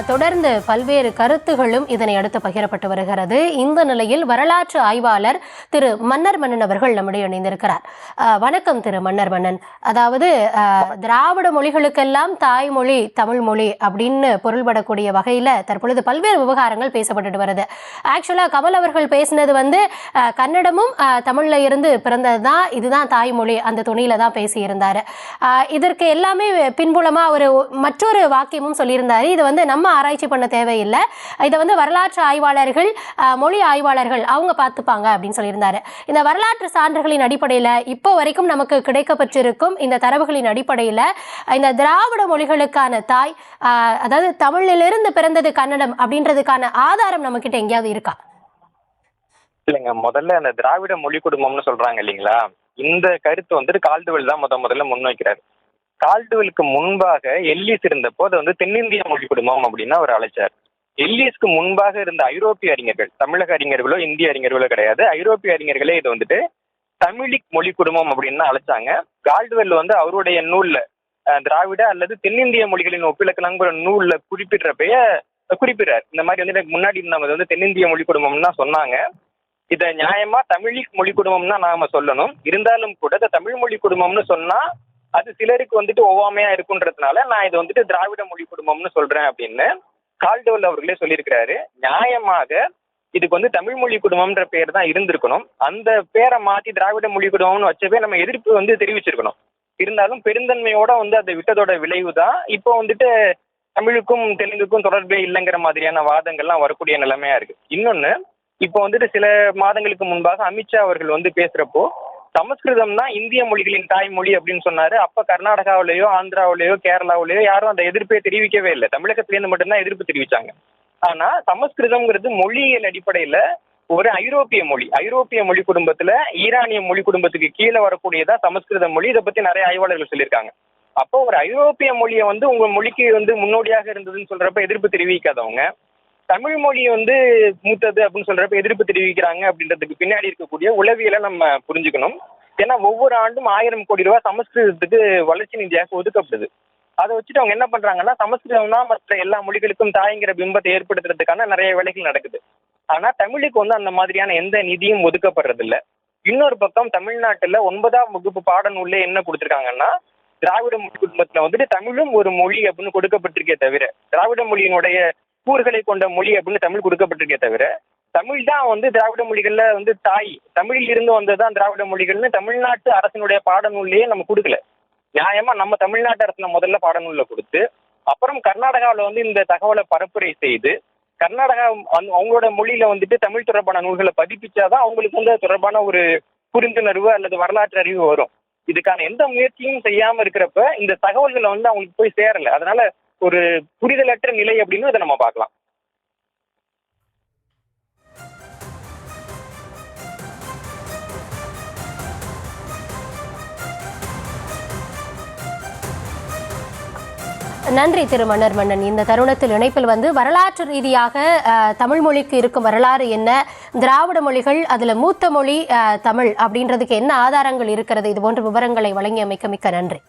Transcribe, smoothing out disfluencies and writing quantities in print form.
தொடர்ந்து பல்வேறு கருத்துகளும் இதனை அடுத்து பகிரப்பட்டு வருகிறது. இந்த நிலையில் வரலாற்று ஆய்வாளர் திரு மன்னர் மன்னன் அவர்கள் நம்முடைய இணைந்திருக்கிறார். வணக்கம் திரு மன்னர் மன்னன். அதாவது திராவிட மொழிகளுக்கெல்லாம் தாய்மொழி தமிழ் மொழி அப்படின்னு பொருள்படக்கூடிய வகையில் தற்பொழுது பல்வேறு விவகாரங்கள் பேசப்பட்டு வருது. ஆக்சுவலா கமல் அவர்கள் பேசினது கன்னடமும் தமிழ்ல இருந்து பிறந்தது தான், இதுதான் தாய்மொழி, அந்த துணியில தான் பேசியிருந்தாரு. இதற்கு எல்லாமே பின்புலமா ஒரு மற்றொரு வாக்கியமும் சொல்லியிருந்தாரு. இது நம்ம ஆராய்ச்சி பண்ண தேவையில்லை, இதை வரலாற்று ஆய்வாளர்கள் மொழி ஆய்வாளர்கள் அவங்க பார்த்துப்பாங்க அப்படின்னு சொல்லியிருந்தாரு. இந்த வரலாற்று சான்றுகளின் அடிப்படையில் இப்போ வரைக்கும் நமக்கு கிடைக்கப்பட்டிருக்கும் இந்த தரவுகளின் அடிப்படையில் இந்த திராவிட மொழிகளுக்கான தாய், அதாவது தமிழிலிருந்து பிறந்தது கன்னடம் அப்படின்றதுக்கான ஆதாரம் நம்ம கிட்ட எங்கேயாவது இருக்கா? இல்லைங்க, முதல்ல அந்த திராவிட மொழி குடும்பம்னு சொல்றாங்க இல்லைங்களா, இந்த கருத்து கால்டுவெல் தான் முதல்ல முன்வைக்கிறார். கால்டுவெலுக்கு முன்பாக எல்லிஸ் இருந்தப்போ அதை தென்னிந்திய மொழி குடும்பம் அப்படின்னு அவர் அழைச்சார். எல்லிஸ்க்கு முன்பாக இருந்த ஐரோப்பிய அறிஞர்கள், தமிழக அறிஞர்களோ இந்திய அறிஞர்களோ கிடையாது, ஐரோப்பிய அறிஞர்களே இது தமிழிக் மொழி குடும்பம் அப்படின்னு அழைச்சாங்க. கால்டுவெல் அவருடைய நூல்ல திராவிட அல்லது தென்னிந்திய மொழிகளின் ஒப்பிலக்கணங்கிற நூல்ல குறிப்பிடுறார். இந்த மாதிரி முன்னாடி இருந்தவங்க தென்னிந்திய மொழி குடும்பம்னு தான் சொன்னாங்க. இதை நியாயமா தமிழிக் மொழி குடும்பம்னா நாம சொல்லணும். இருந்தாலும் கூட இந்த தமிழ் மொழி குடும்பம்னு சொன்னா அது சிலருக்கு ஒவ்வாமையா இருக்குன்றதுனால நான் இது திராவிட மொழி குடும்பம்னு சொல்றேன் அப்படின்னு கால்டுவெல் அவர்களே சொல்லியிருக்கிறாரு. நியாயமாக இதுக்கு தமிழ் மொழி குடும்பம்ன்ற பேர் தான் இருந்திருக்கணும். அந்த பேரை மாத்தி திராவிட மொழி குடும்பம்னு வச்சவே நம்ம எதிர்ப்பு தெரிவிச்சிருக்கணும். இருந்தாலும் பெருந்தன்மையோட அதை விட்டதோட விளைவு தான் இப்போ தமிழுக்கும் தெலுங்குக்கும் தொடர்பே இல்லைங்கிற மாதிரியான வாதங்கள்லாம் வரக்கூடிய நிலைமையா இருக்கு. இன்னொன்னு, இப்போ சில மாதங்களுக்கு முன்பாக அமித்ஷா அவர்கள் பேசுறப்போ சமஸ்கிருதம் தான் இந்திய மொழிகளின் தாய்மொழி அப்படின்னு சொன்னாரு. அப்ப கர்நாடகாவிலேயோ ஆந்திராவிலேயோ கேரளாவிலேயோ யாரும் அந்த எதிர்ப்பை தெரிவிக்கவே இல்லை. தமிழகத்திலேருந்து மட்டும்தான் எதிர்ப்பு தெரிவிச்சாங்க. ஆனா சமஸ்கிருதம்ங்கிறது மொழியியல் அடிப்படையில ஒரு ஐரோப்பிய மொழி குடும்பத்துல ஈரானிய மொழி குடும்பத்துக்கு கீழே வரக்கூடியதா சமஸ்கிருத மொழி. இதை பத்தி நிறைய ஆய்வாளர்கள் சொல்லியிருக்காங்க. அப்போ ஒரு ஐரோப்பிய மொழியை உங்க மொழிக்கு முன்னோடியாக இருந்ததுன்னு சொல்றப்ப எதிர்ப்பு தெரிவிக்காதவங்க தமிழ் மொழி மூத்தது அப்படின்னு சொல்றப்ப எதிர்ப்பு தெரிவிக்கிறாங்க அப்படின்றதுக்கு பின்னாடி இருக்கக்கூடிய உளவியலை நம்ம புரிஞ்சுக்கணும். ஏன்னா ஒவ்வொரு ஆண்டும் 1000 கோடி ரூபாய் சமஸ்கிருதத்துக்கு வளர்ச்சி நிதியாக ஒதுக்கப்படுது. அதை வச்சுட்டு அவங்க என்ன பண்றாங்கன்னா சமஸ்கிருதம் தான் மற்ற எல்லா மொழிகளுக்கும் தாய்ங்கிற பிம்பத்தை ஏற்படுத்துறதுக்கான நிறைய வேலைகள் நடக்குது. ஆனா தமிழுக்கு அந்த மாதிரியான எந்த நிதியும் ஒதுக்கப்படுறது இல்லை. இன்னொரு பக்கம் தமிழ்நாட்டுல 9ஆம் வகுப்பு பாடநூல்ல என்ன கொடுத்துருக்காங்கன்னா திராவிட மொழி குடும்பத்துல தமிழும் ஒரு மொழி அப்படின்னு கொடுக்கப்பட்டிருக்கே தவிர, திராவிட மொழியினுடைய கூறுகளை கொண்ட மொழி அப்படின்னு தமிழ் கொடுக்கப்பட்டிருக்கே தவிர, தமிழ் தான் திராவிட மொழிகள்ல தாய், தமிழில் இருந்து வந்ததுதான் திராவிட மொழிகள்னு தமிழ்நாட்டு அரசினுடைய பாடநூல்லையே நம்ம கொடுக்கல. நியாயமா நம்ம தமிழ்நாட்டு அரசு முதல்ல பாடநூல்ல கொடுத்து அப்புறம் கர்நாடகாவில் இந்த தகவலை பரப்புரை செய்து கர்நாடகா அவங்களோட மொழியில தமிழ் தொடர்பான நூல்களை பதிப்பிச்சாதான் அவங்களுக்கு தொடர்பான ஒரு புரிந்துணர்வு அல்லது வரலாற்று அறிவு வரும். இதுக்கான எந்த முயற்சியும் செய்யாம இருக்கிறப்ப இந்த தகவல்களை அவங்களுக்கு போய் சேரல. அதனால ஒரு புரிதலற்ற நிலை அப்படின்னு இதை நம்ம பார்க்கலாம். நன்றி திரு மன்னர் மன்னன். இந்த தருணத்தில் இணைப்பில் வரலாற்று ரீதியாக தமிழ் மொழிக்கு இருக்கும் வரலாறு என்ன, திராவிட மொழிகள் அதுல மூத்த மொழி தமிழ் அப்படின்றதுக்கு என்ன ஆதாரங்கள் இருக்கிறது, இது போன்ற விவரங்களை வழங்கியமைக்க மிக்க நன்றி.